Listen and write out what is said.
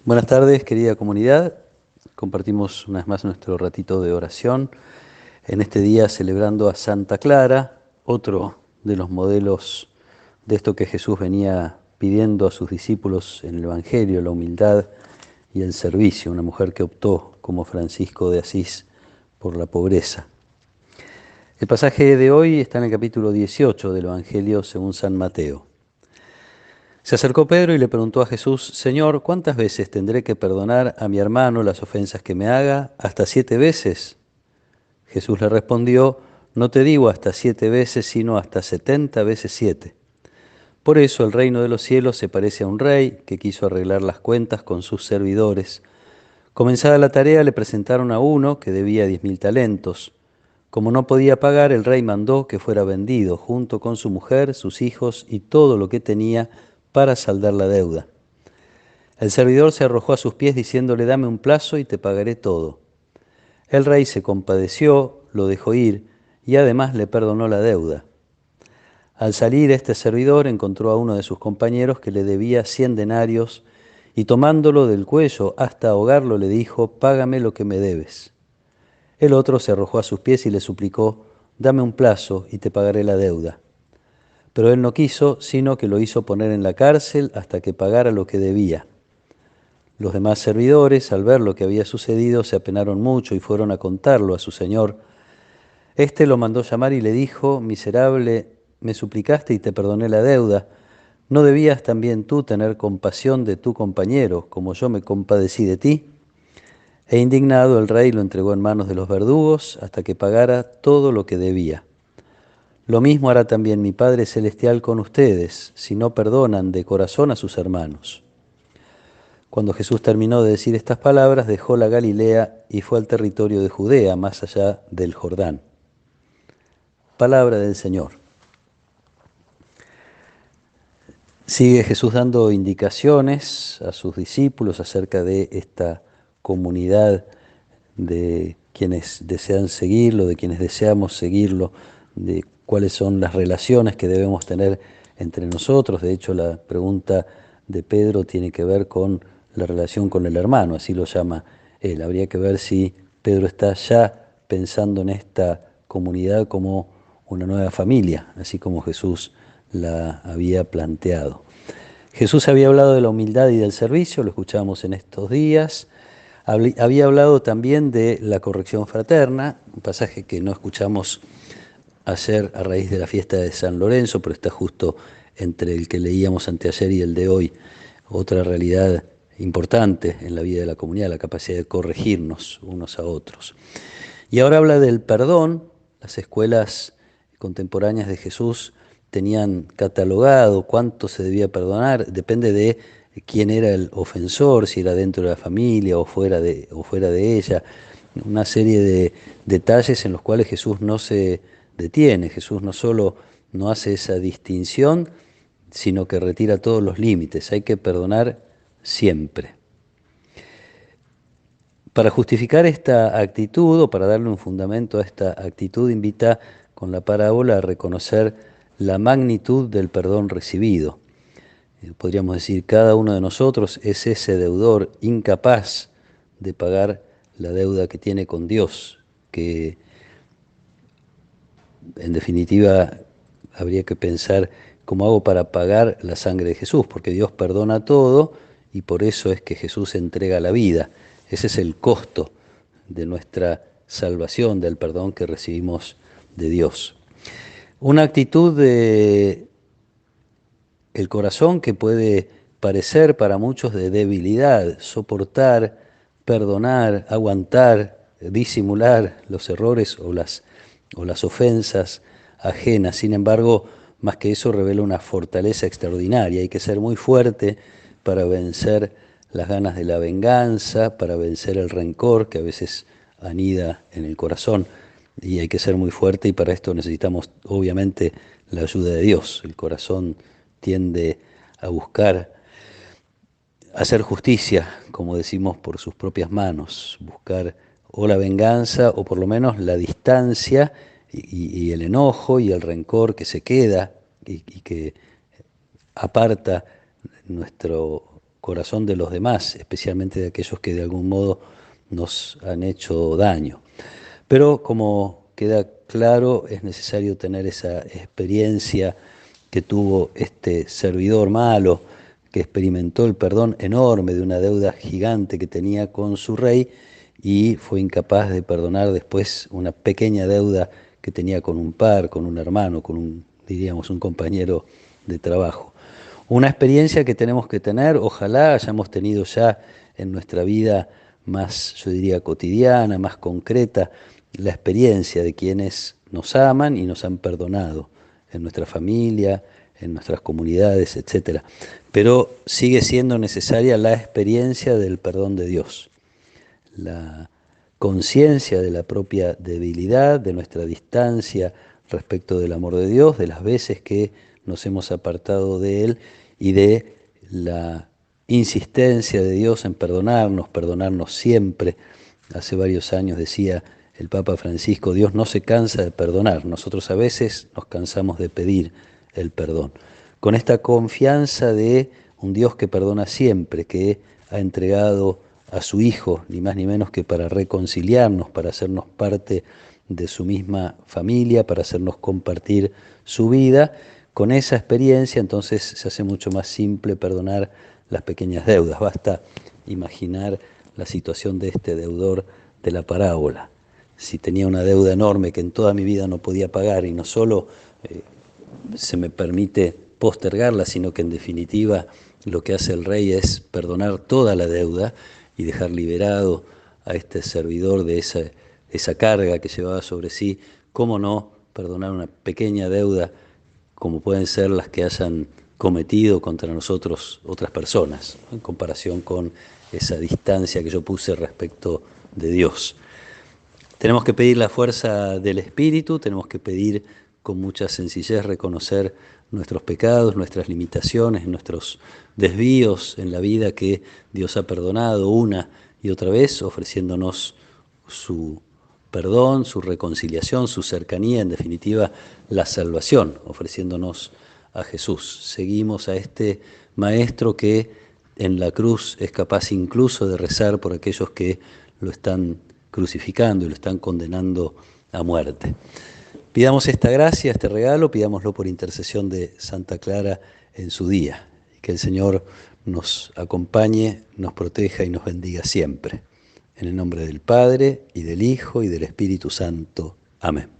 Buenas tardes, querida comunidad. Compartimos una vez más nuestro ratito de oración en este día celebrando a Santa Clara, otro de los modelos de esto que Jesús venía pidiendo a sus discípulos en el Evangelio, la humildad y el servicio, una mujer que optó, como Francisco de Asís, por la pobreza. El pasaje de hoy está en el capítulo 18 del Evangelio según San Mateo. Se acercó Pedro y le preguntó a Jesús: Señor, ¿cuántas veces tendré que perdonar a mi hermano las ofensas que me haga? ¿Hasta 7 veces? Jesús le respondió: No te digo hasta 7 veces, sino hasta 70 veces 7. Por eso el reino de los cielos se parece a un rey que quiso arreglar las cuentas con sus servidores. Comenzada la tarea, le presentaron a uno que debía 10.000 talentos. Como no podía pagar, el rey mandó que fuera vendido, junto con su mujer, sus hijos y todo lo que tenía, para saldar la deuda. El servidor se arrojó a sus pies diciéndole: Dame un plazo y te pagaré todo. El rey se compadeció, lo dejó ir y además le perdonó la deuda. Al salir, este servidor encontró a uno de sus compañeros que le debía 100 denarios y tomándolo del cuello hasta ahogarlo le dijo: Págame lo que me debes. El otro se arrojó a sus pies y le suplicó: Dame un plazo y te pagaré la deuda. Pero él no quiso, sino que lo hizo poner en la cárcel hasta que pagara lo que debía. Los demás servidores, al ver lo que había sucedido, se apenaron mucho y fueron a contarlo a su señor. Este lo mandó llamar y le dijo: Miserable, me suplicaste y te perdoné la deuda. ¿No debías también tú tener compasión de tu compañero, como yo me compadecí de ti? E indignado, el rey lo entregó en manos de los verdugos hasta que pagara todo lo que debía. Lo mismo hará también mi Padre Celestial con ustedes, si no perdonan de corazón a sus hermanos. Cuando Jesús terminó de decir estas palabras, dejó la Galilea y fue al territorio de Judea, más allá del Jordán. Palabra del Señor. Sigue Jesús dando indicaciones a sus discípulos acerca de esta comunidad de quienes desean seguirlo, de quienes deseamos seguirlo, de cuáles son las relaciones que debemos tener entre nosotros. De hecho, la pregunta de Pedro tiene que ver con la relación con el hermano, así lo llama él. Habría que ver si Pedro está ya pensando en esta comunidad como una nueva familia, así como Jesús la había planteado. Jesús había hablado de la humildad y del servicio, lo escuchamos en estos días. Había hablado también de la corrección fraterna, un pasaje que no escuchamos ayer a raíz de la fiesta de San Lorenzo, pero está justo entre el que leíamos anteayer y el de hoy. Otra realidad importante en la vida de la comunidad, la capacidad de corregirnos unos a otros. Y ahora habla del perdón. Las escuelas contemporáneas de Jesús tenían catalogado cuánto se debía perdonar, depende de quién era el ofensor, si era dentro de la familia o fuera de ella, una serie de detalles en los cuales Jesús no se detiene. Jesús no solo no hace esa distinción, sino que retira todos los límites. Hay que perdonar siempre. Para justificar esta actitud o para darle un fundamento a esta actitud, invita con la parábola a reconocer la magnitud del perdón recibido. Podríamos decir, cada uno de nosotros es ese deudor incapaz de pagar la deuda que tiene con Dios, que en definitiva habría que pensar cómo hago para pagar la sangre de Jesús, porque Dios perdona todo y por eso es que Jesús entrega la vida. Ese es el costo de nuestra salvación, del perdón que recibimos de Dios. Una actitud de el corazón que puede parecer para muchos de debilidad, soportar, perdonar, aguantar, disimular los errores o las ofensas ajenas. Sin embargo, más que eso revela una fortaleza extraordinaria. Hay que ser muy fuerte para vencer las ganas de la venganza, para vencer el rencor que a veces anida en el corazón. Y hay que ser muy fuerte y para esto necesitamos obviamente la ayuda de Dios. El corazón tiende a buscar hacer justicia, como decimos, por sus propias manos, buscar o la venganza o por lo menos la distancia y el enojo y el rencor que se queda y que aparta nuestro corazón de los demás, especialmente de aquellos que de algún modo nos han hecho daño. Pero como queda claro, es necesario tener esa experiencia que tuvo este servidor malo, que experimentó el perdón enorme de una deuda gigante que tenía con su rey y fue incapaz de perdonar después una pequeña deuda que tenía con un par, con un hermano, con un, diríamos, un compañero de trabajo. Una experiencia que tenemos que tener, ojalá hayamos tenido ya en nuestra vida más, yo diría, cotidiana, más concreta, la experiencia de quienes nos aman y nos han perdonado en nuestra familia, en nuestras comunidades, etc. Pero sigue siendo necesaria la experiencia del perdón de Dios, la conciencia de la propia debilidad, de nuestra distancia respecto del amor de Dios, de las veces que nos hemos apartado de Él y de la insistencia de Dios en perdonarnos siempre. Hace varios años decía el Papa Francisco, Dios no se cansa de perdonar, nosotros a veces nos cansamos de pedir el perdón. Con esta confianza de un Dios que perdona siempre, que ha entregado a su Hijo, ni más ni menos que para reconciliarnos, para hacernos parte de su misma familia, para hacernos compartir su vida. Con esa experiencia entonces se hace mucho más simple perdonar las pequeñas deudas. Basta imaginar la situación de este deudor de la parábola. Si tenía una deuda enorme que en toda mi vida no podía pagar y no solo se me permite postergarla, sino que en definitiva lo que hace el rey es perdonar toda la deuda y dejar liberado a este servidor de esa carga que llevaba sobre sí. ¿Cómo no perdonar una pequeña deuda como pueden ser las que hayan cometido contra nosotros otras personas, en comparación con esa distancia que yo puse respecto de Dios? Tenemos que pedir la fuerza del Espíritu, tenemos que pedir con mucha sencillez reconocer nuestros pecados, nuestras limitaciones, nuestros desvíos en la vida que Dios ha perdonado una y otra vez, ofreciéndonos su perdón, su reconciliación, su cercanía, en definitiva la salvación, ofreciéndonos a Jesús. Seguimos a este Maestro que en la cruz es capaz incluso de rezar por aquellos que lo están crucificando y lo están condenando a muerte. Pidamos esta gracia, este regalo, pidámoslo por intercesión de Santa Clara en su día. Y que el Señor nos acompañe, nos proteja y nos bendiga siempre. En el nombre del Padre, y del Hijo, y del Espíritu Santo. Amén.